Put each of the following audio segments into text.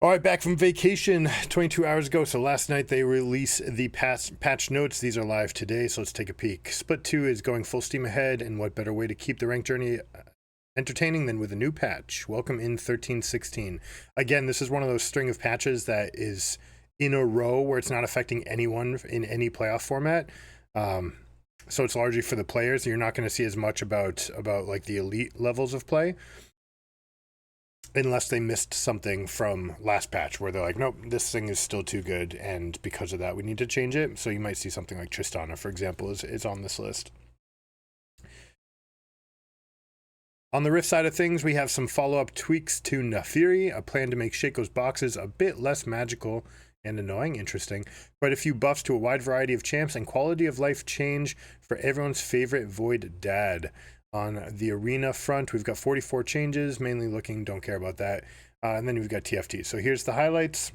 All right, back from vacation 22 hours ago. So last night they released the patch notes. These are live today, so let's take a peek. Split 2 is going full steam ahead, and what better way to keep the rank journey entertaining than with a new patch? Welcome in 13.16. Again, this is one of those string of patches that is in a row where it's not affecting anyone in any playoff format. So it's largely for the players. You're not going to see as much about like the elite levels of play, unless they missed something from last patch where they're like, nope, this thing is still too good, and because of that we need to change it. So you might see something like Tristana, for example, is on this list. On the Rift side of things, we have some follow-up tweaks to Naafiri, a plan to make Shaco's boxes a bit less magical and annoying. Interesting. Quite a few buffs to a wide variety of champs, and quality of life change for everyone's favorite Void Dad. On the arena front, we've got 44 changes, mainly looking, don't care about that. And then we've got TFT. So here's the highlights.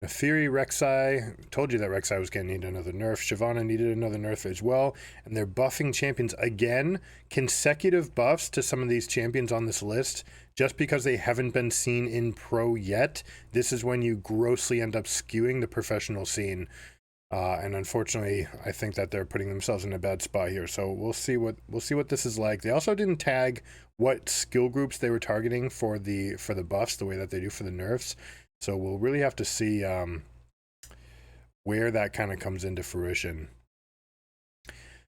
Naafiri, Rek'Sai, told you that Rek'Sai was going to need another nerf. Shyvana needed another nerf as well. And they're buffing champions again. Consecutive buffs to some of these champions on this list, just because they haven't been seen in pro yet. This is when you grossly end up skewing the professional scene. And unfortunately, I think that they're putting themselves in a bad spot here. So we'll see what this is like. They also didn't tag what skill groups they were targeting for the buffs, the way that they do for the nerfs. So we'll really have to see where that kind of comes into fruition.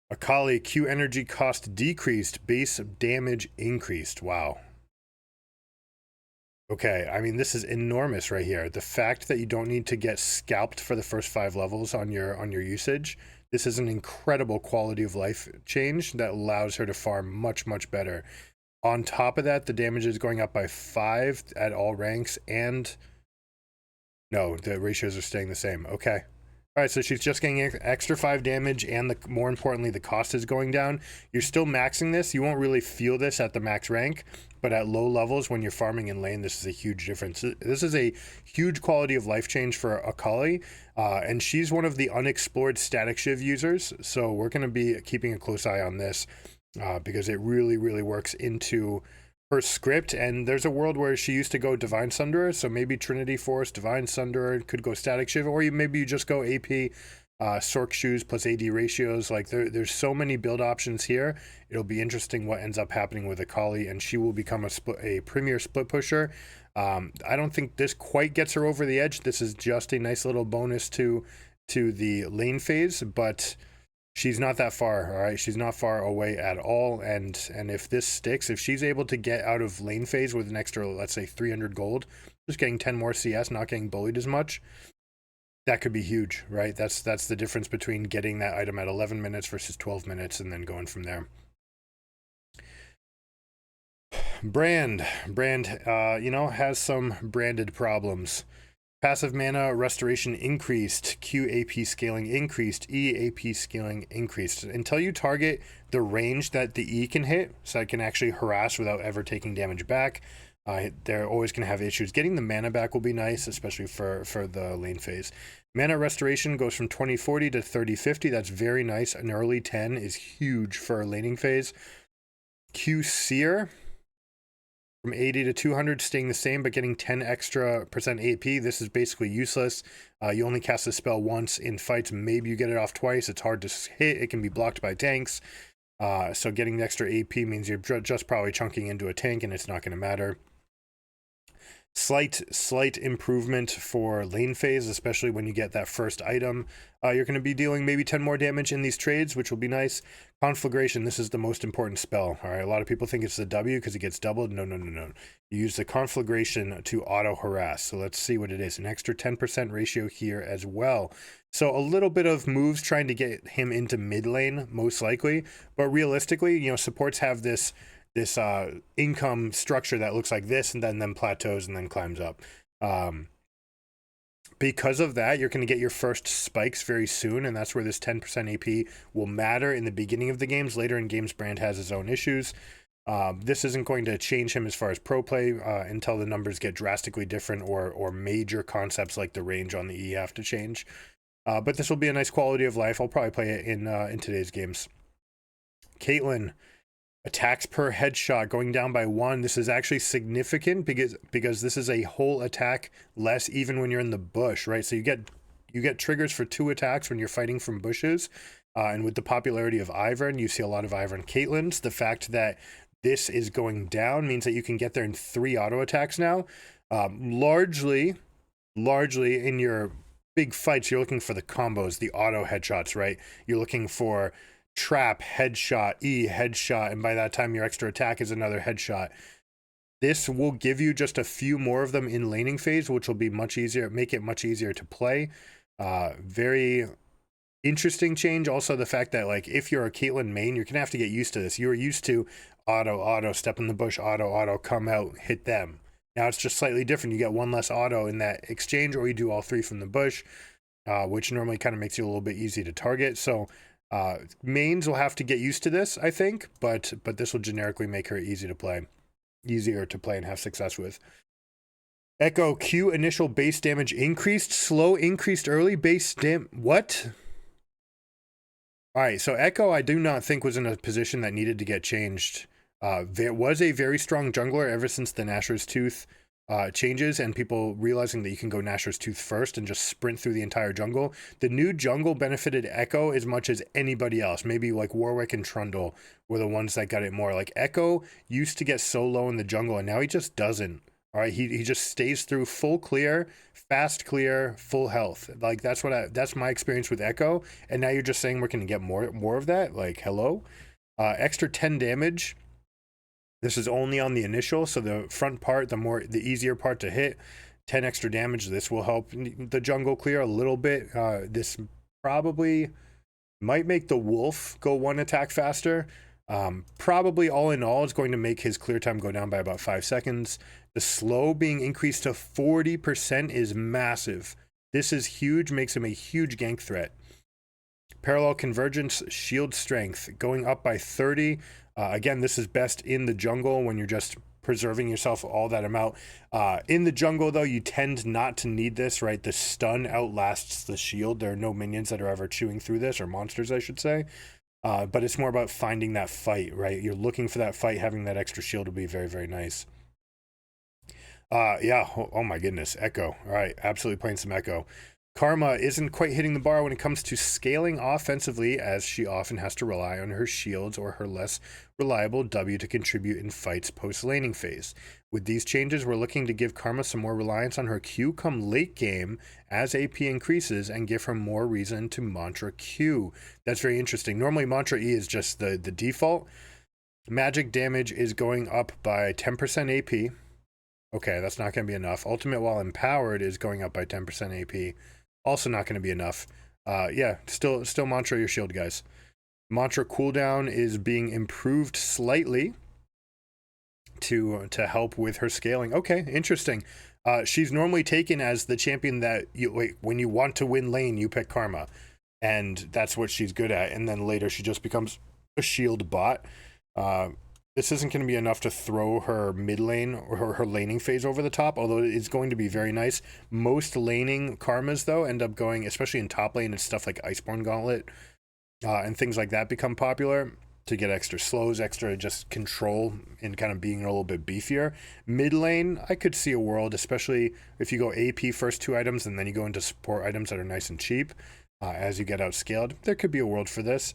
Akali, Q energy cost decreased, base damage increased. Wow. Okay, I mean, this is enormous right here. The fact that you don't need to get scalped for the first 5 levels on your usage. This is an incredible quality of life change that allows her to farm much, much better. On top of that, the damage is going up by 5 at all ranks, and no, the ratios are staying the same. Okay. All right, so she's just getting extra 5 damage, and more importantly, the cost is going down. You're still maxing this. You won't really feel this at the max rank, but at low levels when you're farming in lane, this is a huge difference. This is a huge quality of life change for Akali, and she's one of the unexplored static shiv users, so we're going to be keeping a close eye on this because it really, really works into her script. And there's a world where she used to go Divine Sunderer, so maybe Trinity Force, Divine Sunderer could go Static Shiv, or maybe you just go AP, Sork Shoes plus AD ratios. Like there's so many build options here. It'll be interesting what ends up happening with Akali, and she will become a premier split pusher. I don't think this quite gets her over the edge. This is just a nice little bonus to the lane phase, but she's not that far. All right, she's not far away at all. And if this sticks, if she's able to get out of lane phase with an extra, let's say 300 gold, just getting 10 more CS, not getting bullied as much, that could be huge, right? That's the difference between getting that item at 11 minutes versus 12 minutes and then going from there. Brand, has some branded problems. Passive mana restoration increased, Q AP scaling increased, E AP scaling increased. Until you target the range that the E can hit, so it can actually harass without ever taking damage back, they're always going to have issues. Getting the mana back will be nice, especially for the lane phase. Mana restoration goes from 2040 to 3050. That's very nice. An early 10 is huge for a laning phase. Q Seer from 80 to 200, staying the same, but getting 10 extra % AP. This is basically useless. You only cast the spell once in fights. Maybe you get it off twice. It's hard to hit. It can be blocked by tanks. So getting the extra AP means you're just probably chunking into a tank, and it's not going to matter. Slight improvement for lane phase, especially when you get that first item. You're going to be dealing maybe 10 more damage in these trades, which will be nice. Conflagration, this is the most important spell. All right, a lot of people think it's the W because it gets doubled. No. You use the conflagration to auto harass. So let's see what it is. An extra 10% ratio here as well. So a little bit of moves trying to get him into mid lane, most likely. But realistically, supports have this income structure that looks like this, and then plateaus and then climbs up. Because of that, you're going to get your first spikes very soon, and that's where this 10% AP will matter in the beginning of the games. Later in games, Brand has his own issues. This isn't going to change him as far as pro play until the numbers get drastically different, or major concepts like the range on the E have to change. But this will be a nice quality of life. I'll probably play it in today's games. Caitlyn, attacks per headshot going down by 1. This is actually significant because this is a whole attack less even when you're in the bush, right? So you get triggers for 2 attacks when you're fighting from bushes. And with the popularity of Ivern, you see a lot of Ivern Caitlyn's. The fact that this is going down means that you can get there in 3 auto attacks now. Largely in your big fights, you're looking for the combos, the auto headshots, right? You're looking for trap, headshot, E, headshot, and by that time your extra attack is another headshot. This will give you just a few more of them in laning phase, which will be much easier, make it much easier to play. Very interesting change. Also, the fact that, like, if you're a Caitlyn main, you're gonna have to get used to this. You were used to auto, step in the bush, auto, come out, hit them. Now it's just slightly different. You get 1 less auto in that exchange, or you do all 3 from the bush, which normally kind of makes you a little bit easy to target. So mains will have to get used to this, I think, but this will generically make her easier to play and have success with. Echo, Q initial base damage increased, slow increased early base what? All right, so Echo I do not think was in a position that needed to get changed. There was a very strong jungler ever since the Nashor's Tooth changes and people realizing that you can go Nashor's Tooth first and just sprint through the entire jungle. The new jungle benefited Echo as much as anybody else. Maybe like Warwick and Trundle were the ones that got it more. Like Echo used to get so low in the jungle and now he just doesn't. All right, he just stays through full clear, fast clear, full health. Like that's my experience with Echo. And now you're just saying we're going to get more of that? Like, hello? Extra 10 damage. This is only on the initial, so the front part, the easier part to hit, 10 extra damage. This will help the jungle clear a little bit. This probably might make the wolf go 1 attack faster. Probably all in all, it's going to make his clear time go down by about 5 seconds. The slow being increased to 40% is massive. This is huge, makes him a huge gank threat. Parallel convergence, shield strength going up by 30. Again, this is best in the jungle when you're just preserving yourself all that amount. In the jungle, though, you tend not to need this, right? The stun outlasts the shield. There are no minions that are ever chewing through this, or monsters, I should say. But it's more about finding that fight, right? You're looking for that fight. Having that extra shield will be very, very nice. Yeah, oh my goodness, Echo. All right, absolutely playing some Echo. Karma isn't quite hitting the bar when it comes to scaling offensively, as she often has to rely on her shields or her less reliable W to contribute in fights post-laning phase. With these changes, we're looking to give Karma some more reliance on her Q come late game as AP increases and give her more reason to Mantra Q. That's very interesting. Normally, Mantra E is just the default. Magic damage is going up by 10% AP. Okay, that's not going to be enough. Ultimate while empowered is going up by 10% AP. Also not going to be enough. Yeah, still Mantra your shield, guys. Mantra cooldown is being improved slightly to help with her scaling. Okay, interesting. She's normally taken as the champion that when you want to win lane, you pick Karma. And that's what she's good at. And then later she just becomes a shield bot. This isn't going to be enough to throw her mid lane or her laning phase over the top, although it's going to be very nice. Most laning Karmas, though, end up going, especially in top lane, and stuff like Iceborne Gauntlet and things like that become popular to get extra slows, extra just control, and kind of being a little bit beefier. Mid lane, I could see a world, especially if you go AP first 2 items and then you go into support items that are nice and cheap as you get outscaled. There could be a world for this.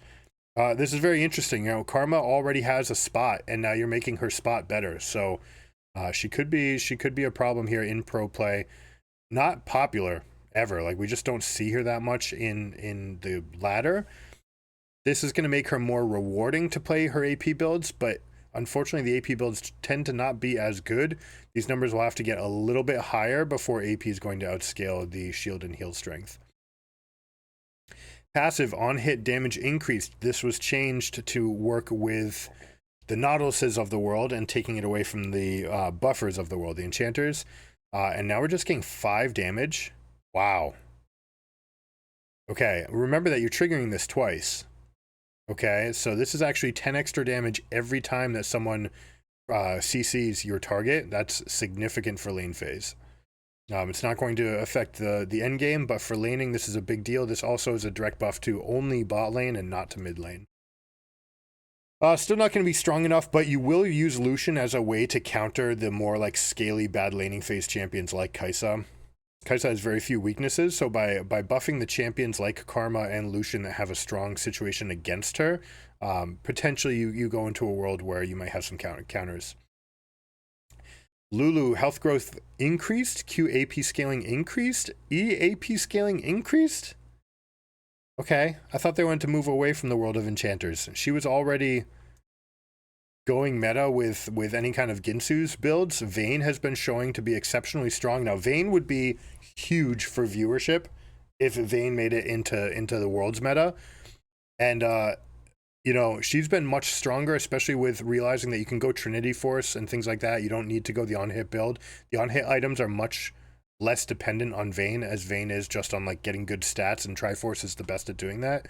This is very interesting. You know, Karma already has a spot, and now you're making her spot better. So she could be a problem here in pro play. Not popular ever. Like, we just don't see her that much in the ladder. This is going to make her more rewarding to play her AP builds, but unfortunately the AP builds tend to not be as good. These numbers will have to get a little bit higher before AP is going to outscale the shield and heal strength. Passive on hit damage increased. This was changed to work with the Nautiluses of the world and taking it away from the buffers of the world, the enchanters. And now we're just getting 5 damage. Wow. Okay, remember that you're triggering this twice. Okay, so this is actually 10 extra damage every time that someone CCs your target. That's significant for lane phase. It's not going to affect the end game, but for laning, this is a big deal. This also is a direct buff to only bot lane and not to mid lane. Still not going to be strong enough, but you will use Lucian as a way to counter the more like scaly bad laning phase champions like Kai'Sa. Kai'Sa has very few weaknesses, so by buffing the champions like Karma and Lucian that have a strong situation against her, potentially you go into a world where you might have some counters. Lulu, health growth increased, Q AP scaling increased, E AP scaling increased? Okay, I thought they wanted to move away from the world of enchanters. She was already going meta with any kind of Ginsu's builds. Vayne has been showing to be exceptionally strong. Now, Vayne would be huge for viewership if Vayne made it into the world's meta. And, you know, she's been much stronger, especially with realizing that you can go Trinity Force and things like that. You don't need to go the on-hit build. The on-hit items are much less dependent on Vayne, as Vayne is just on like getting good stats, and Triforce is the best at doing that.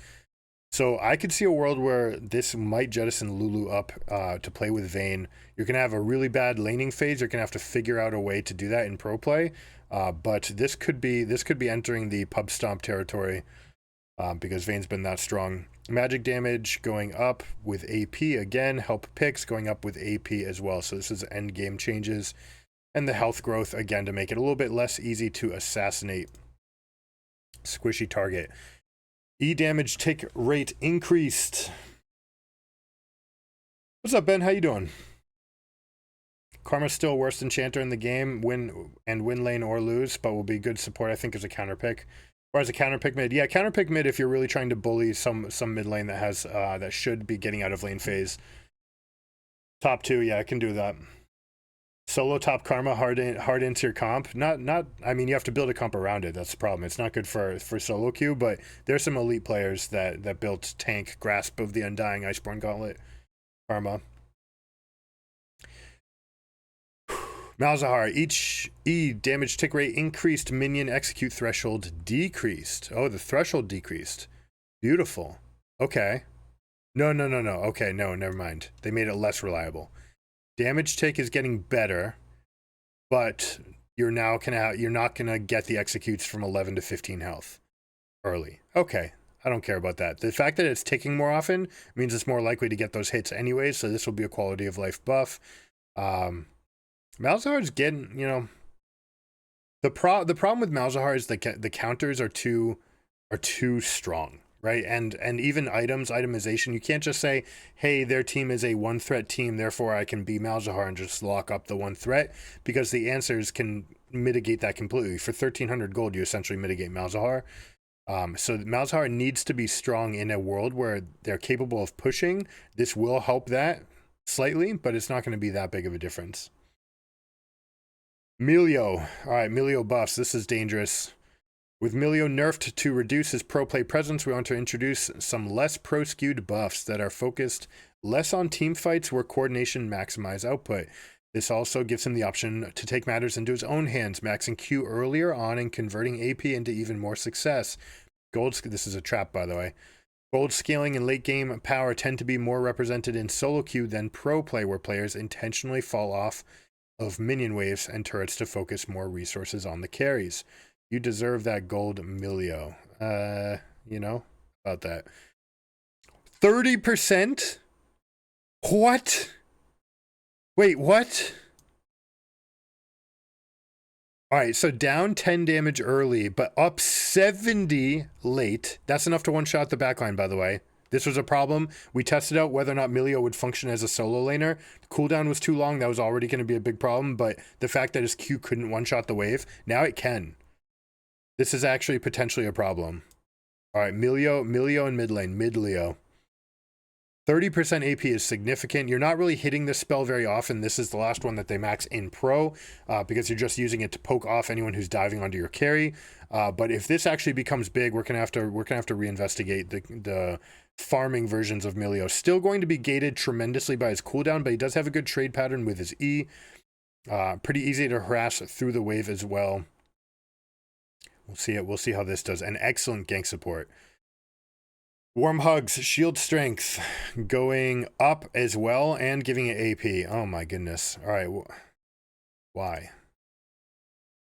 So I could see a world where this might jettison Lulu up to play with Vayne. You're going to have a really bad laning phase. You're going to have to figure out a way to do that in pro play. But this could be entering the pub stomp territory because Vayne's been that strong. Magic damage going up with AP again. Help picks going up with AP as well. So this is end game changes. And the health growth again to make it a little bit less easy to assassinate squishy target. E damage take rate increased. What's up, Ben? How you doing? Karma's still worst enchanter in the game, win lane or lose, but will be good support, I think, as a counter pick. Or as a counter pick mid. Yeah, counter pick mid if you're really trying to bully some mid lane that has that should be getting out of lane phase. Top 2, yeah, I can do that. Solo top Karma hard into your comp. Not I mean, you have to build a comp around it. That's the problem. It's not good for solo queue, but there's some elite players that built tank Grasp of the Undying Iceborne Gauntlet Karma. Malzahar, each E damage tick rate increased, minion execute threshold decreased. Oh, the threshold decreased. Beautiful. Okay. No. Okay, no, never mind. They made it less reliable. Damage take is getting better, but you're not gonna get the executes from 11 to 15 health early. Okay, I don't care about that. The fact that it's ticking more often means it's more likely to get those hits anyways, so this will be a quality of life buff. Malzahar's getting, you know, the problem with Malzahar is the counters are too strong. Right, and even itemization, you can't just say, hey, their team is a one threat team, therefore I can be Malzahar and just lock up the one threat, because the answers can mitigate that completely. For 1,300 gold, you essentially mitigate Malzahar. So Malzahar needs to be strong in a world where they're capable of pushing. This will help that slightly, but it's not going to be that big of a difference. Milio. All right, Milio buffs. This is dangerous. With Milio nerfed to reduce his pro play presence, we want to introduce some less pro skewed buffs that are focused less on team fights where coordination maximize output. This also gives him the option to take matters into his own hands, maxing Q earlier on and converting AP into even more success. This is a trap, by the way. Gold scaling and late game power tend to be more represented in solo queue than pro play, where players intentionally fall off of minion waves and turrets to focus more resources on the carries. You deserve that gold, Milio. You know about that. 30%? What? Wait, what? All right, so down 10 damage early, but up 70 late. That's enough to one-shot the backline, by the way. This was a problem. We tested out whether or not Milio would function as a solo laner. The cooldown was too long. That was already going to be a big problem, but the fact that his Q couldn't one-shot the wave, now it can. This is actually potentially a problem. All right, Milio in mid lane, mid Leo. 30% AP is significant. You're not really hitting this spell very often. This is the last one that they max in pro because you're just using it to poke off anyone who's diving onto your carry. But if this actually becomes big, we're gonna have to reinvestigate the farming versions of Milio. Still going to be gated tremendously by his cooldown, but he does have a good trade pattern with his E. Pretty easy to harass through the wave as well. We'll see how this does. An excellent gank support. Warm hugs, shield strength going up as well and giving it AP. Oh my goodness. All right. Why?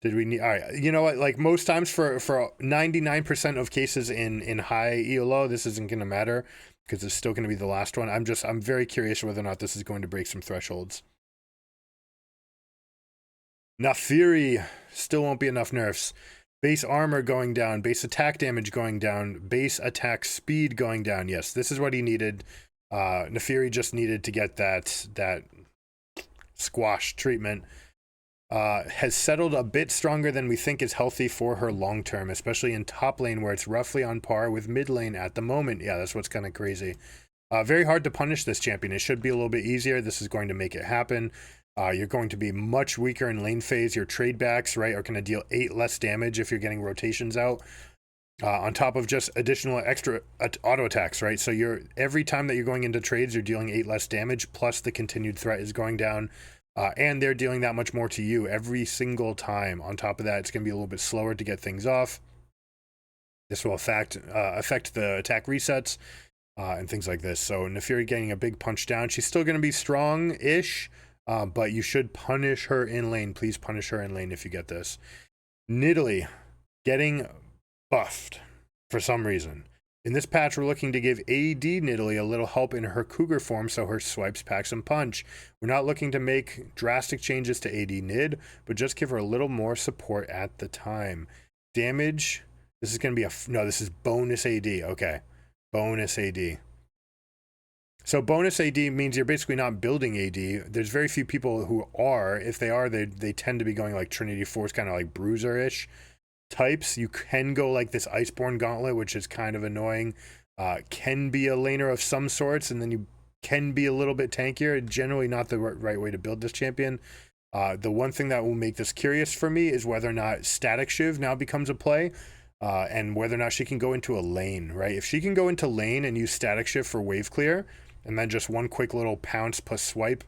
Did we need? All right. You know what? Like most times for 99% of cases in high ELO, this isn't going to matter. because it's still going to be the last one. I'm very curious whether or not this is going to break some thresholds. Naafiri still won't be enough nerfs. Base armor going down, base attack damage going down, base attack speed going down. Yes, this is what he needed. Naafiri just needed to get that squash treatment. Has settled a bit stronger than we think is healthy for her long term, especially in top lane where it's roughly on par with mid lane at the moment. Yeah, that's what's kind of crazy. Very hard to punish this champion. It should be a little bit easier. This is going to make it happen. You're going to be much weaker in lane phase. Your trade backs, right, are going to deal 8 less damage if you're getting rotations out. On top of just additional extra auto attacks, right? So every time that you're going into trades, you're dealing 8 less damage, plus the continued threat is going down. And they're dealing that much more to you every single time. On top of that, it's going to be a little bit slower to get things off. This will affect the attack resets and things like this. So Naafiri getting a big punch down. She's still going to be strong-ish, but you should punish her in lane. Please punish her in lane if you get this. Nidalee getting buffed for some reason. In this patch, we're looking to give AD Nidalee a little help in her Cougar form so her swipes pack some punch. We're not looking to make drastic changes to AD Nid, but just give her a little more support at the time. Damage, this is going to be no, this is bonus AD. Okay, bonus AD. So bonus AD means you're basically not building AD. There's very few people who are. If they are, they tend to be going like Trinity Force, kind of like Bruiser-ish types. You can go like this Iceborne Gauntlet, which is kind of annoying. Can be a laner of some sorts, and then you can be a little bit tankier. Generally not the right way to build this champion. The one thing that will make this curious for me is whether or not Static Shiv now becomes a play, and whether or not she can go into a lane, right? If she can go into lane and use Static Shiv for wave clear, and then just one quick little pounce plus swipe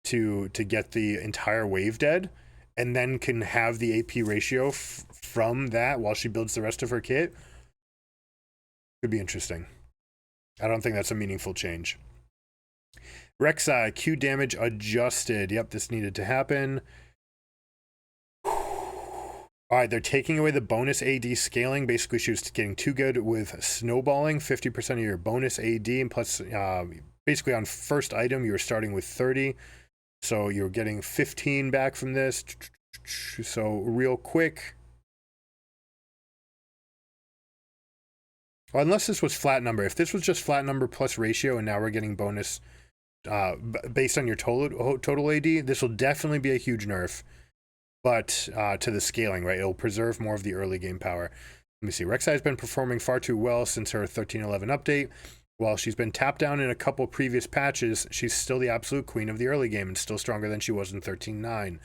to get the entire wave dead, and then can have the AP ratio from that while she builds the rest of her kit, could be interesting. I don't think that's a meaningful change. Rek'Sai, Q damage adjusted. Yep, this needed to happen. All right, they're taking away the bonus AD scaling. Basically, she was getting too good with snowballing, 50% of your bonus AD, and plus, basically on first item, you were starting with 30. So you're getting 15 back from this. So real quick. Well, unless this was flat number. If this was just flat number plus ratio, and now we're getting bonus based on your total AD, this will definitely be a huge nerf. But to the scaling, right? It'll preserve more of the early game power. Let me see. Rek'Sai has been performing far too well since her 13.11 update. While she's been tapped down in a couple previous patches, she's still the absolute queen of the early game and still stronger than she was in 13.9.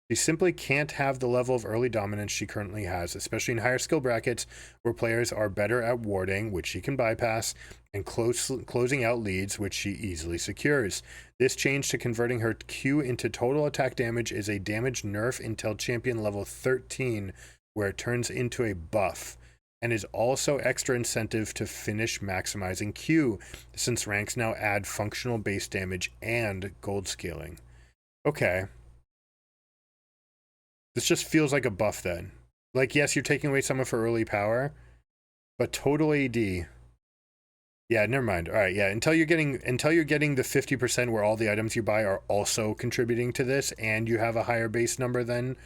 She simply can't have the level of early dominance she currently has, especially in higher skill brackets where players are better at warding, which she can bypass, and closing out leads, which she easily secures. This change to converting her Q into total attack damage is a damage nerf until champion level 13, where it turns into a buff, and is also extra incentive to finish maximizing Q, since ranks now add functional base damage and gold scaling. Okay. This just feels like a buff then. Like, yes, you're taking away some of her early power, but total AD. Yeah, never mind. All right, yeah, until you're getting the 50% where all the items you buy are also contributing to this, and you have a higher base number than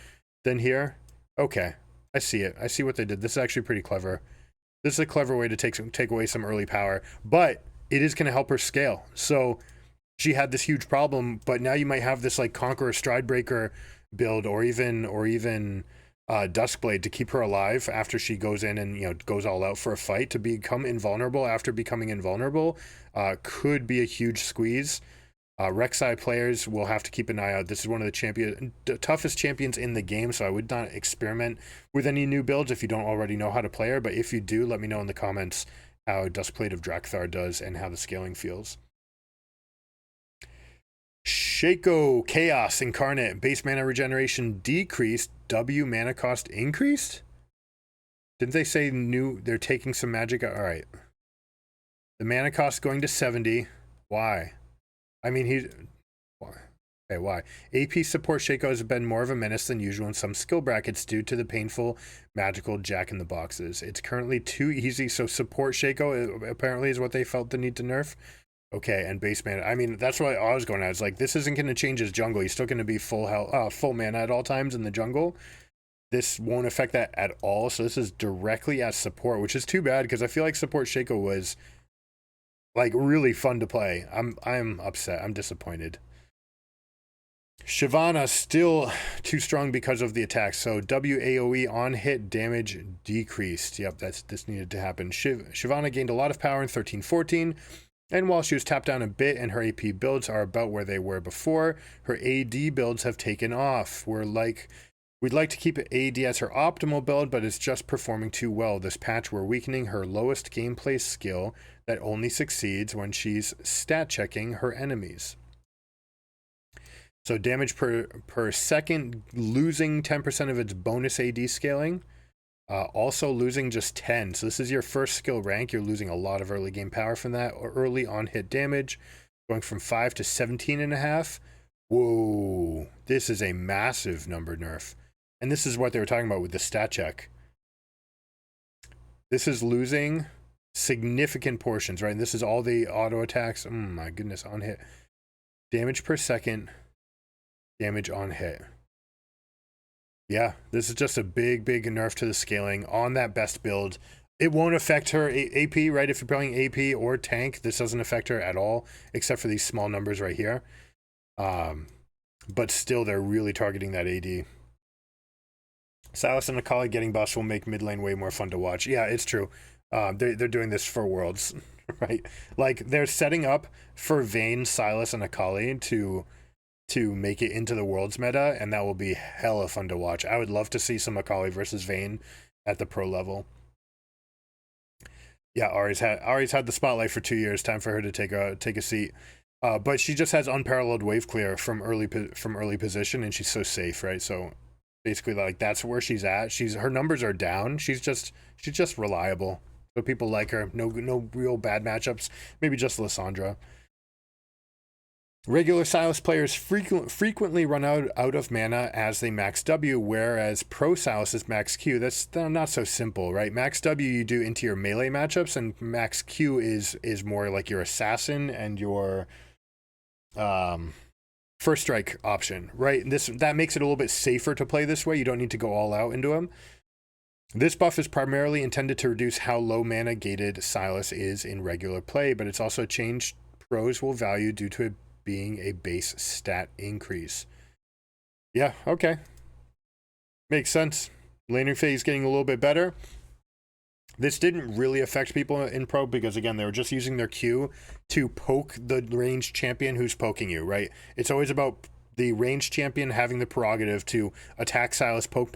here. Okay, I see it. I see what they did. This is actually pretty clever. This is a clever way to take away some early power, but it is going to help her scale. So she had this huge problem, but now you might have this like Conqueror Stridebreaker build, or even Duskblade to keep her alive after she goes in and goes all out for a fight. To become invulnerable after becoming invulnerable could be a huge squeeze. Rek'Sai players will have to keep an eye out. This is one of the toughest champions in the game, so I would not experiment with any new builds if you don't already know how to play her. But if you do, let me know in the comments how Duskblade of Drakthar does and how the scaling feels. Shaco Chaos Incarnate, base mana regeneration decreased, W mana cost increased? Didn't they say they're taking some magic out? All right. The mana cost going to 70. Why? I mean, Okay, why? AP support Shaco has been more of a menace than usual in some skill brackets due to the painful magical jack in the boxes. It's currently too easy, so support Shaco apparently is what they felt the need to nerf. Okay, and base mana. I mean, that's what I was going at. It's like, this isn't going to change his jungle. He's still going to be full mana at all times in the jungle. This won't affect that at all, so this is directly at support, which is too bad because I feel like support Shaco was like really fun to play. I'm upset. I'm disappointed. Shyvana still too strong because of the attack. So WAOE on hit damage decreased. Yep, this needed to happen. Shyvana gained a lot of power in 13-14. And while she was tapped down a bit and her AP builds are about where they were before, her AD builds have taken off. We'd like to keep AD as her optimal build, but it's just performing too well. This patch, we're weakening her lowest gameplay skill that only succeeds when she's stat checking her enemies. So damage per second, losing 10% of its bonus AD scaling. Also losing just 10. So this is your first skill rank. You're losing a lot of early game power from that. Early on hit damage, going from 5 to 17.5. Whoa, this is a massive number nerf. And this is what they were talking about with the stat check. This is losing significant portions, right? And this is all the auto attacks. My goodness, on hit. Damage per second. Damage on hit. Yeah, this is just a big nerf to the scaling on that best build. It won't affect her AP, right? If you're playing AP or tank, this doesn't affect her at all, except for these small numbers right here. But still, they're really targeting that AD. Sylas and Akali getting buffs will make mid lane way more fun to watch. Yeah, it's true. They're doing this for Worlds, right? Like, they're setting up for Vayne, Sylas, and Akali to make it into the Worlds meta, and that will be hella fun to watch. I would love to see some Akali versus Vayne at the pro level. Yeah, Ari's had the spotlight for 2 years. Time for her to take a seat. But she just has unparalleled wave clear from early position, and she's so safe, right? So basically, like, that's where she's at. Her numbers are down. She's just reliable. So people like her. No real bad matchups. Maybe just Lissandra. Regular Sylas players frequently run out of mana as they max W, whereas Pro Sylas is max Q. That's not so simple, right? Max W you do into your melee matchups, and max Q is more like your assassin and your first strike option, right? That makes it a little bit safer to play this way. You don't need to go all out into them. This buff is primarily intended to reduce how low mana gated Sylas is in regular play, but it's also changed pros will value due to it being a base stat increase. Yeah, okay. Makes sense. Laning phase getting a little bit better. This didn't really affect people in pro because, again, they were just using their Q to poke the ranged champion who's poking you, right? It's always about the ranged champion having the prerogative to attack Sylas, poke.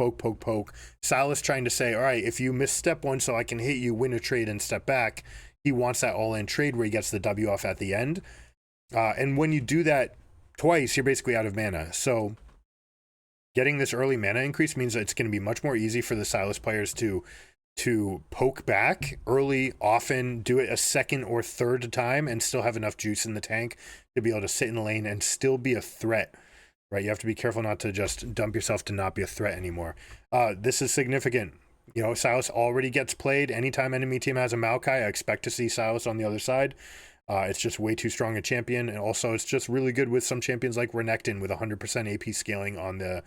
Sylas trying to say, all right, if you miss step one so I can hit you, win a trade, and step back. He wants that all-in trade where he gets the W off at the end. And when you do that twice, you're basically out of mana. So getting this early mana increase means that it's going to be much more easy for the Sylas players to poke back early, often do it a second or third time, and still have enough juice in the tank to be able to sit in the lane and still be a threat, right? You have to be careful not to just dump yourself to not be a threat anymore. This is significant. You know, Sylas already gets played. Anytime enemy team has a Maokai, I expect to see Sylas on the other side. It's just way too strong a champion, and also it's just really good with some champions like Renekton with 100% AP scaling on the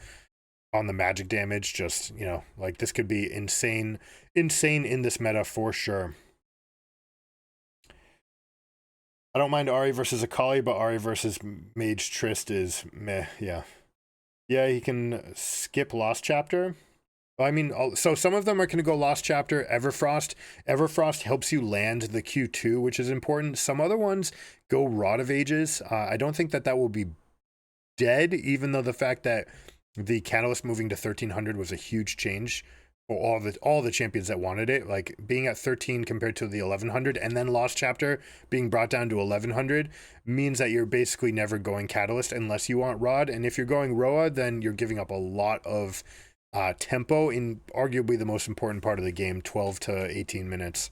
magic damage. Just, you know, like, this could be insane in this meta for sure. I don't mind Ahri versus Akali, but Ahri versus Mage Trist is meh. Yeah, he can skip Lost Chapter. I mean, so some of them are going to go Lost Chapter, Everfrost. Everfrost helps you land the Q2, which is important. Some other ones go Rod of Ages. I don't think that will be dead, even though the fact that the Catalyst moving to 1300 was a huge change for all the champions that wanted it. Like, being at 13 compared to the 1100, and then Lost Chapter being brought down to 1100 means that you're basically never going Catalyst unless you want Rod. And if you're going Roa, then you're giving up a lot of tempo in arguably the most important part of the game, 12 to 18 minutes,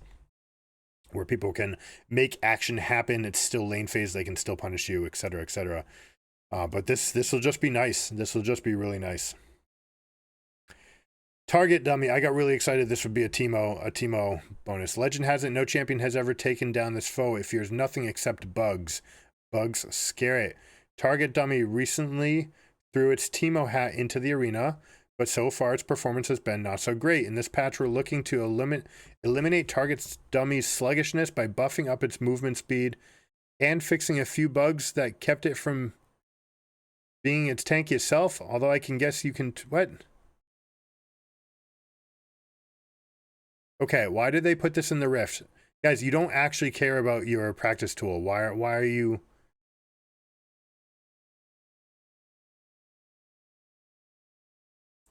where people can make action happen. It's still lane phase, they can still punish you, etc., etc. But this will just be nice. This will just be really nice. Target dummy. I got really excited. This would be a Teemo bonus. Legend has it, no champion has ever taken down this foe. It fears nothing except bugs. Bugs scare it. Target dummy recently threw its Teemo hat into the arena, but so far its performance has been not so great. In this patch, we're looking to eliminate Target's dummy's sluggishness by buffing up its movement speed and fixing a few bugs that kept it from being its tanky itself. Although I can guess you can... What? Okay, why did they put this in the Rift? Guys, you don't actually care about your practice tool. Why are you...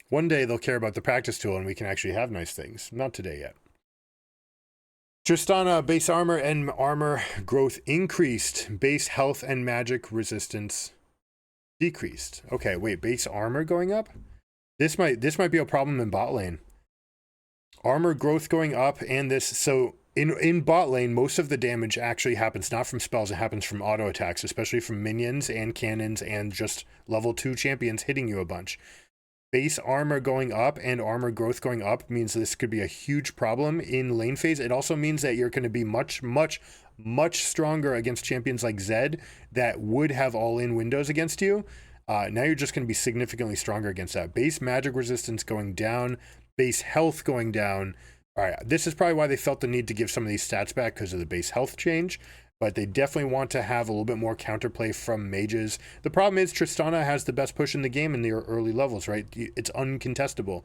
One day they'll care about the practice tool and we can actually have nice things. Not today yet. Tristana, base armor and armor growth increased. Base health and magic resistance decreased. Okay, wait, base armor going up? This might be a problem in bot lane. Armor growth going up, and this, so in bot lane, most of the damage actually happens not from spells, it happens from auto attacks, especially from minions and cannons and just level 2 champions hitting you a bunch. Base armor going up and armor growth going up means this could be a huge problem in lane phase. It also means that you're going to be much stronger against champions like Zed that would have all-in windows against you. Now you're just going to be significantly stronger against that. Base magic resistance going down, base health going down. All right, this is probably why they felt the need to give some of these stats back, because of the base health change. But they definitely want to have a little bit more counterplay from mages. The problem is Tristana has the best push in the game in the early levels, right? It's uncontestable.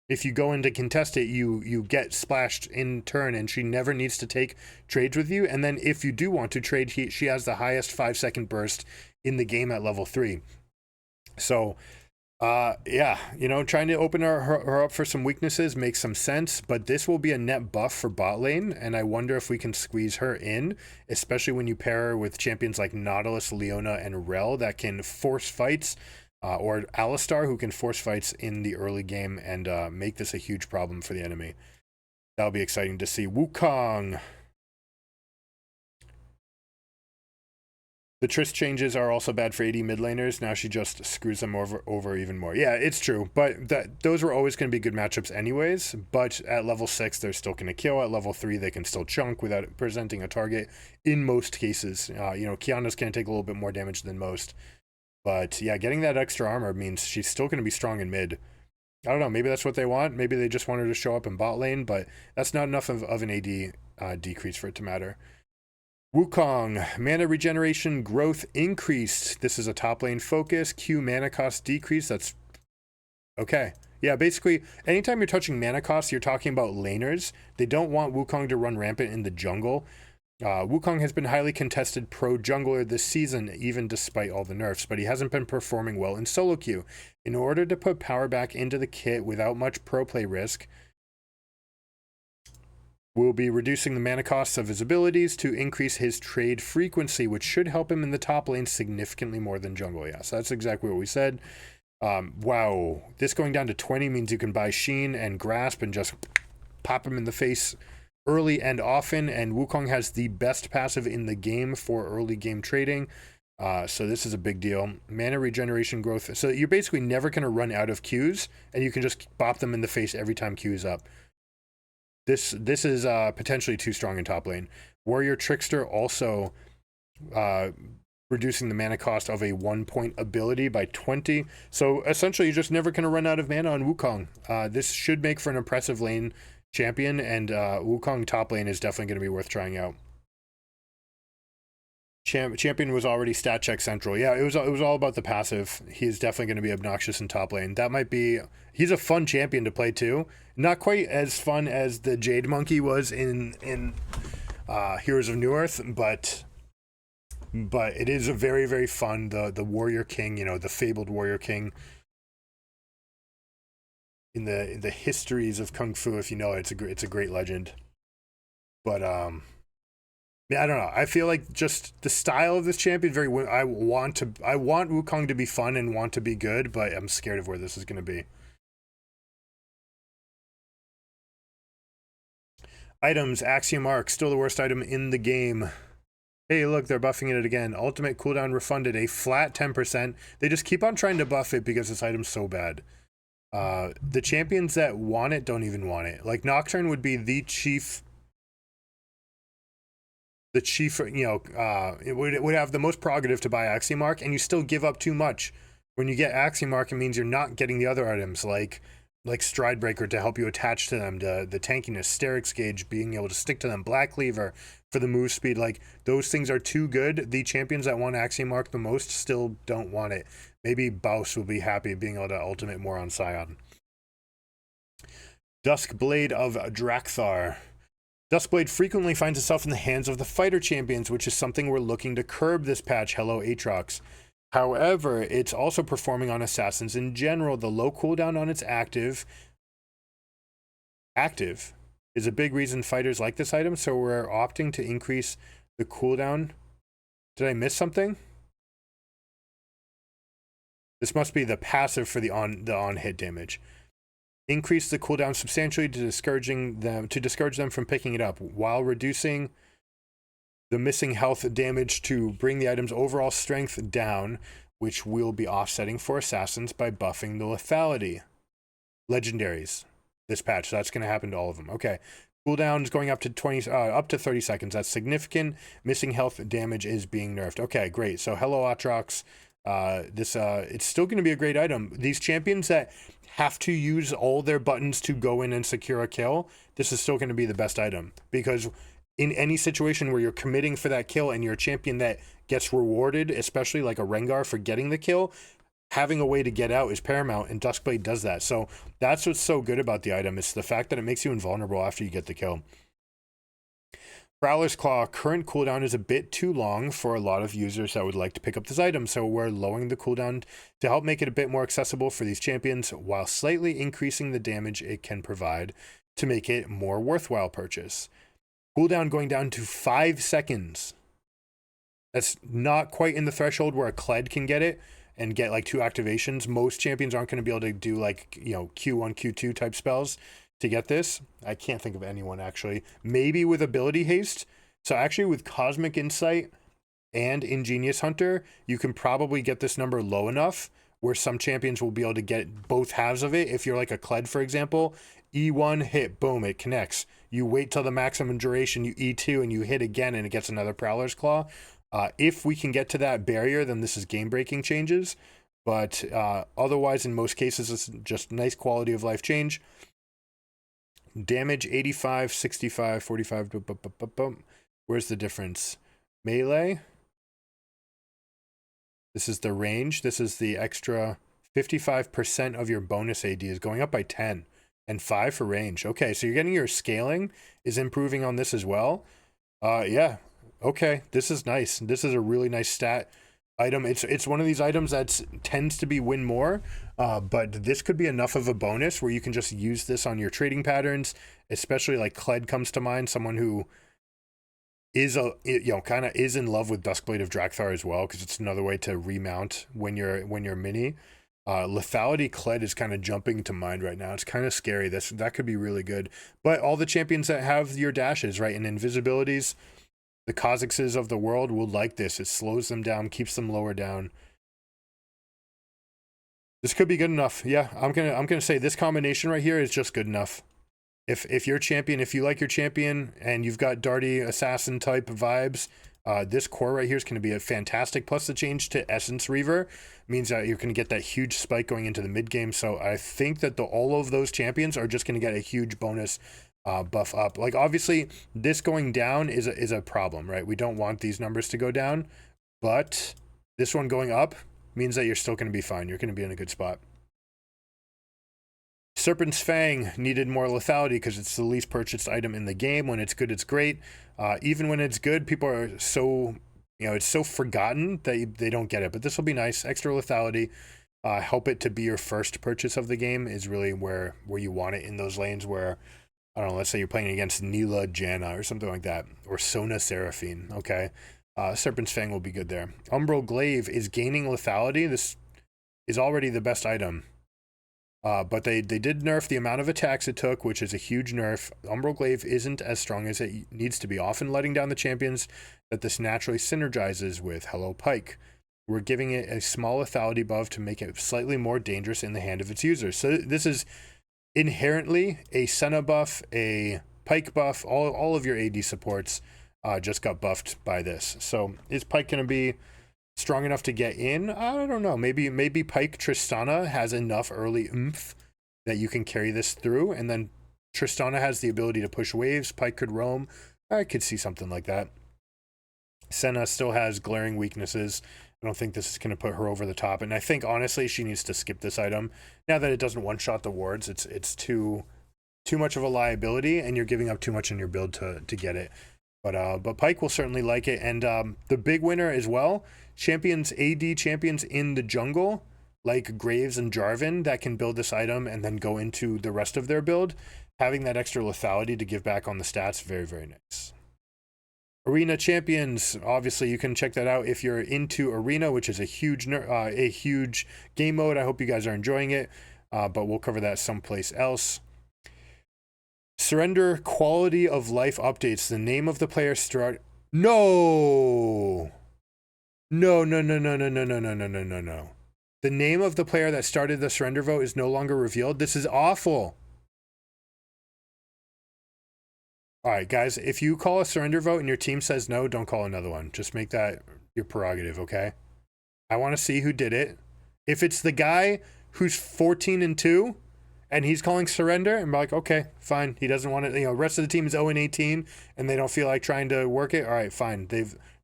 If you go in to contest it, you get splashed in turn, and she never needs to take trades with you. And then if you do want to trade, she has the highest 5-second burst in the game at level 3. So... yeah, you know, trying to open her up for some weaknesses makes some sense, but this will be a net buff for bot lane, and I wonder if we can squeeze her in, especially when you pair her with champions like Nautilus, Leona, and Rel that can force fights, or Alistar, who can force fights in the early game and make this a huge problem for the enemy. That'll be exciting to see. Wukong. The Triss changes are also bad for AD mid laners. Now she just screws them over even more. Yeah, it's true. But those were always going to be good matchups anyways. But at level 6, they're still going to kill. At level 3, they can still chunk without presenting a target in most cases. You know, Kiana's going to take a little bit more damage than most. But yeah, getting that extra armor means she's still going to be strong in mid. I don't know. Maybe that's what they want. Maybe they just want her to show up in bot lane. But that's not enough of an AD decrease for it to matter. Wukong, mana regeneration growth increased. This is a top lane focus. Q mana cost decrease. That's okay. Yeah, basically, anytime you're touching mana cost, you're talking about laners. They don't want Wukong to run rampant in the jungle. Wukong has been highly contested pro jungler this season, even despite all the nerfs, but he hasn't been performing well in solo queue. In order to put power back into the kit without much pro play risk, we'll be reducing the mana costs of his abilities to increase his trade frequency, which should help him in the top lane significantly more than jungle. Yeah, so that's exactly what we said. Wow, this going down to 20 means you can buy Sheen and Grasp and just pop him in the face early and often, and Wukong has the best passive in the game for early game trading. So this is a big deal. Mana regeneration growth. So you're basically never going to run out of Qs, and you can just bop them in the face every time Q is up. This is potentially too strong in top lane. Warrior Trickster also reducing the mana cost of a 1-point ability by 20. So essentially, you're just never going to run out of mana on Wukong. This should make for an impressive lane champion, and Wukong top lane is definitely going to be worth trying out. Champion was already stat check central. Yeah, it was all about the passive. He's definitely going to be obnoxious in top lane. That might be... He's a fun champion to play too. Not quite as fun as the Jade Monkey was in Heroes of Newerth, but it is a very, very fun, the Warrior King, you know, the fabled Warrior King. In the histories of Kung Fu, if you know it, it's a great legend. But yeah, I don't know. I feel like just the style of this champion very. I want Wukong to be fun and want to be good, but I'm scared of where this is going to be. Items, Axiom Arc, still the worst item in the game. Hey, look, they're buffing it again. Ultimate cooldown refunded, a flat 10%. They just keep on trying to buff it because this item's so bad. The champions that want it don't even want it. Like, Nocturne would be the chief, it would have the most prerogative to buy Axiomark, and you still give up too much. When you get Axiomark, it means you're not getting the other items, like Stridebreaker to help you attach to them, the tankiness, Sterix Gauge, being able to stick to them, Black Cleaver for the move speed. Like, those things are too good. The champions that want Axiomark the most still don't want it. Maybe Baus will be happy being able to ultimate more on Scion. Duskblade of Drakthar. Duskblade frequently finds itself in the hands of the fighter champions, which is something we're looking to curb this patch. Hello, Aatrox. However, it's also performing on assassins in general. The low cooldown on its active is a big reason fighters like this item, so we're opting to increase the cooldown. Did I miss something? This must be the passive for the on hit damage. Increase the cooldown substantially to discourage them from picking it up, while reducing the missing health damage to bring the item's overall strength down, which we'll be offsetting for assassins by buffing the lethality. Legendaries this patch, so that's going to happen to all of them. Okay, cooldown is going up to 30 seconds. That's significant. Missing health damage is being nerfed. Okay, great. So hello, Aatrox. It's still going to be a great item. These champions that have to use all their buttons to go in and secure a kill, this is still going to be the best item, because in any situation where you're committing for that kill and you're a champion that gets rewarded, especially like a Rengar for getting the kill, having a way to get out is paramount, and Duskblade does that. So that's what's so good about the item. It's the fact that it makes you invulnerable after you get the kill. Prowler's Claw, current cooldown is a bit too long for a lot of users that would like to pick up this item, so we're lowering the cooldown to help make it a bit more accessible for these champions, while slightly increasing the damage it can provide to make it more worthwhile purchase. Cooldown going down to 5 seconds. That's not quite in the threshold where a Kled can get it and get like 2 activations. Most champions aren't going to be able to do like, Q1, Q2 type spells to get this. I can't think of anyone actually. Maybe with Ability Haste. So actually with Cosmic Insight and Ingenious Hunter, you can probably get this number low enough where some champions will be able to get both halves of it. If you're like a Kled, for example, E1 hit, boom, it connects. You wait till the maximum duration, you E2 and you hit again and it gets another Prowler's Claw. If we can get to that barrier, then this is game-breaking changes. But otherwise, in most cases, it's just nice quality of life change. Damage 85, 65, 45. Where's the difference? Melee. This is the range. This is the extra 55% of your bonus AD is going up by 10. And 5 for range. Okay, so you're getting your scaling is improving on this as well. Yeah. Okay, this is nice. This is a really nice stat item. It's one of these items that tends to be win more, but this could be enough of a bonus where you can just use this on your trading patterns, especially like Kled comes to mind, someone who is kind of is in love with Duskblade of Drakthar as well, because it's another way to remount when you're mini. Lethality Kled is kind of jumping to mind right now. It's kind of scary. That could be really good. But all the champions that have your dashes, right, and invisibilities, the Kha'Zixes of the world will like this. It slows them down, keeps them lower down. This could be good enough. Yeah, I'm gonna say this combination right here is just good enough. If you're champion, if you like your champion and you've got darty assassin type vibes, this core right here is going to be a fantastic. Plus the change to Essence Reaver means that you're going to get that huge spike going into the mid game. So I think that all of those champions are just going to get a huge bonus buff up. Like obviously this going down is a problem, right? We don't want these numbers to go down, but this one going up means that you're still going to be fine. You're going to be in a good spot. Serpent's Fang needed more lethality because it's the least purchased item in the game. When it's good, it's great. Even when it's good, people are so, it's so forgotten that they don't get it. But this will be nice. Extra lethality. Help it to be your first purchase of the game is really where you want it, in those lanes where, I don't know, let's say you're playing against Neela Janna or something like that, or Sona Seraphine, okay? Serpent's Fang will be good there. Umbral Glaive is gaining lethality. This is already the best item. But they did nerf the amount of attacks it took, which is a huge nerf. Umbral Glaive isn't as strong as it needs to be, often letting down the champions that this naturally synergizes with Hello Pike. We're giving it a small lethality buff to make it slightly more dangerous in the hand of its users. So this is inherently a Senna buff, a Pike buff. All of your AD supports just got buffed by this. So is Pike going to be strong enough to get in? I don't know. Maybe Pike Tristana has enough early oomph that you can carry this through, and then Tristana has the ability to push waves. Pike could roam. I could see something like that. Senna still has glaring weaknesses. I don't think this is going to put her over the top, and I think honestly she needs to skip this item now that it doesn't one-shot the wards. It's too much of a liability, and you're giving up too much in your build to get it. But Pike will certainly like it, and the big winner as well. AD champions in the jungle, like Graves and Jarvan, that can build this item and then go into the rest of their build. Having that extra lethality to give back on the stats, very, very nice. Arena champions, obviously you can check that out if you're into Arena, which is a huge game mode. I hope you guys are enjoying it, but we'll cover that someplace else. Surrender quality of life updates. The name of the player start. No. The name of the player that started the surrender vote is no longer revealed. This is awful. All right, guys, if you call a surrender vote and your team says no, don't call another one. Just make that your prerogative, okay? I want to see who did it. If it's the guy who's 14-2 and he's calling surrender, and I'm like, okay, fine. He doesn't want it. Rest of the team is 0-18 and they don't feel like trying to work it. All right, fine.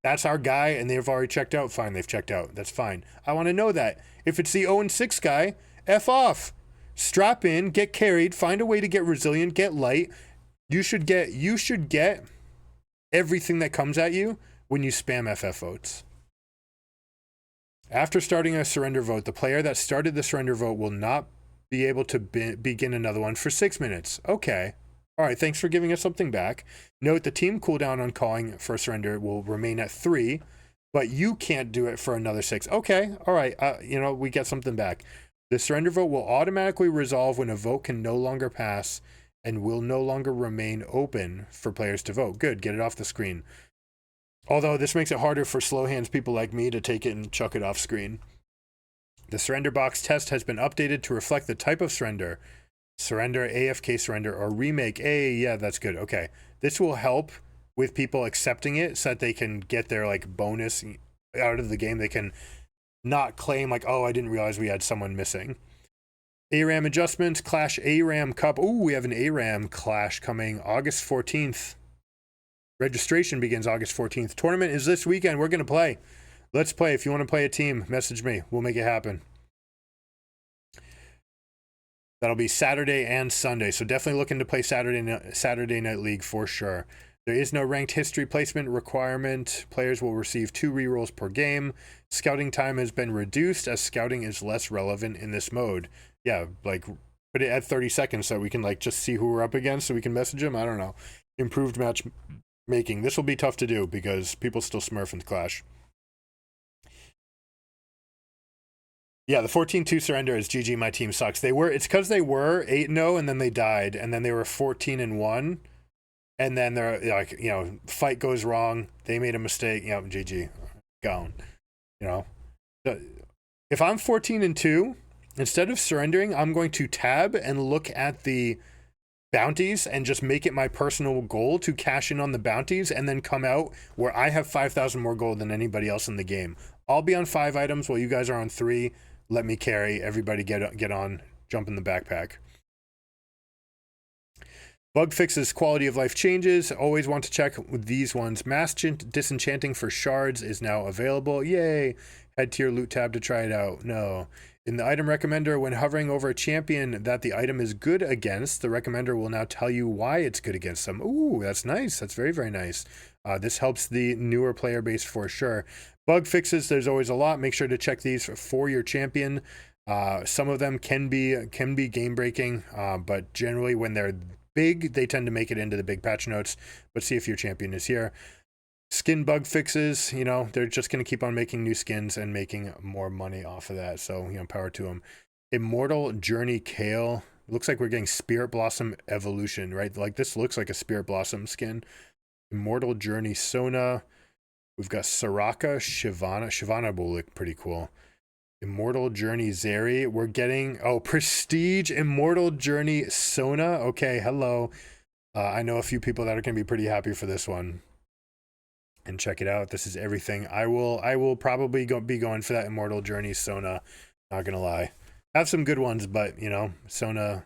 That's our guy, and they've already checked out. Fine, they've checked out. That's fine. I want to know that. If it's the 0-6 guy, F off. Strap in, get carried, find a way to get resilient, get light. You should get everything that comes at you when you spam FF votes. After starting a surrender vote, the player that started the surrender vote will not be able to begin another one for 6 minutes. Okay. All right, thanks for giving us something back. Note the team cooldown on calling for surrender will remain at 3, but you can't do it for another 6. Okay, all right, we get something back. The surrender vote will automatically resolve when a vote can no longer pass and will no longer remain open for players to vote. Good, get it off the screen. Although this makes it harder for slow hands people like me to take it and chuck it off screen. The surrender box test has been updated to reflect the type of surrender. Surrender, AFK surrender, or remake. Yeah, that's good. Okay. This will help with people accepting it so that they can get their bonus out of the game. They can not claim oh, I didn't realize we had someone missing. ARAM adjustments, Clash ARAM Cup. Ooh, we have an ARAM Clash coming August 14th. Registration begins August 14th. Tournament is this weekend. We're going to play. Let's play. If you want to play a team, message me. We'll make it happen. That'll be Saturday and Sunday. So definitely looking to play Saturday Night League for sure. There is no ranked history placement requirement. Players will receive 2 rerolls per game. Scouting time has been reduced as scouting is less relevant in this mode. Yeah, put it at 30 seconds so we can just see who we're up against so we can message them. I don't know. Improved matchmaking. This will be tough to do because people still smurf in the Clash. Yeah, the 14-2 surrender is GG, my team sucks. It's because they were 8-0 and then they died, and then they were 14-1, and then they're fight goes wrong, they made a mistake, GG, gone. If I'm 14-2, instead of surrendering, I'm going to tab and look at the bounties and just make it my personal goal to cash in on the bounties and then come out where I have 5,000 more gold than anybody else in the game. I'll be on 5 items while you guys are on 3. Let me carry. Everybody get on. Jump in the backpack. Bug fixes, quality of life changes. Always want to check with these ones. Mass disenchanting for shards is now available. Yay. Head to your loot tab to try it out. No. In the item recommender, when hovering over a champion that the item is good against, the recommender will now tell you why it's good against them. Ooh, that's nice. That's very, very nice. This helps the newer player base for sure. Bug fixes, there's always a lot. Make sure to check these for your champion. Some of them can be game breaking, but generally when they're big, they tend to make it into the big patch notes. But see if your champion is here. Skin bug fixes, they're just going to keep on making new skins and making more money off of that. So, power to them. Immortal Journey Kale. Looks like we're getting Spirit Blossom Evolution, right? Like this looks like a Spirit Blossom skin. Immortal Journey Sona. We've got Soraka Shyvana. Shyvana will look pretty cool. Immortal Journey Zeri. We're getting, oh, Prestige Immortal Journey Sona. Okay, hello. I know a few people that are going to be pretty happy for this one. And check it out. This is everything. I will probably be going for that Immortal Journey Sona. Not going to lie. Have some good ones, but, you know, Sona,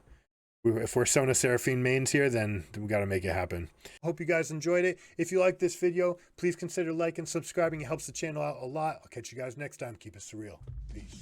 if we're Sona Seraphine mains here, then we got to make it happen. Hope you guys enjoyed it. If you like this video, please consider liking and subscribing. It helps the channel out a lot. I'll catch you guys next time. Keep it surreal. Peace.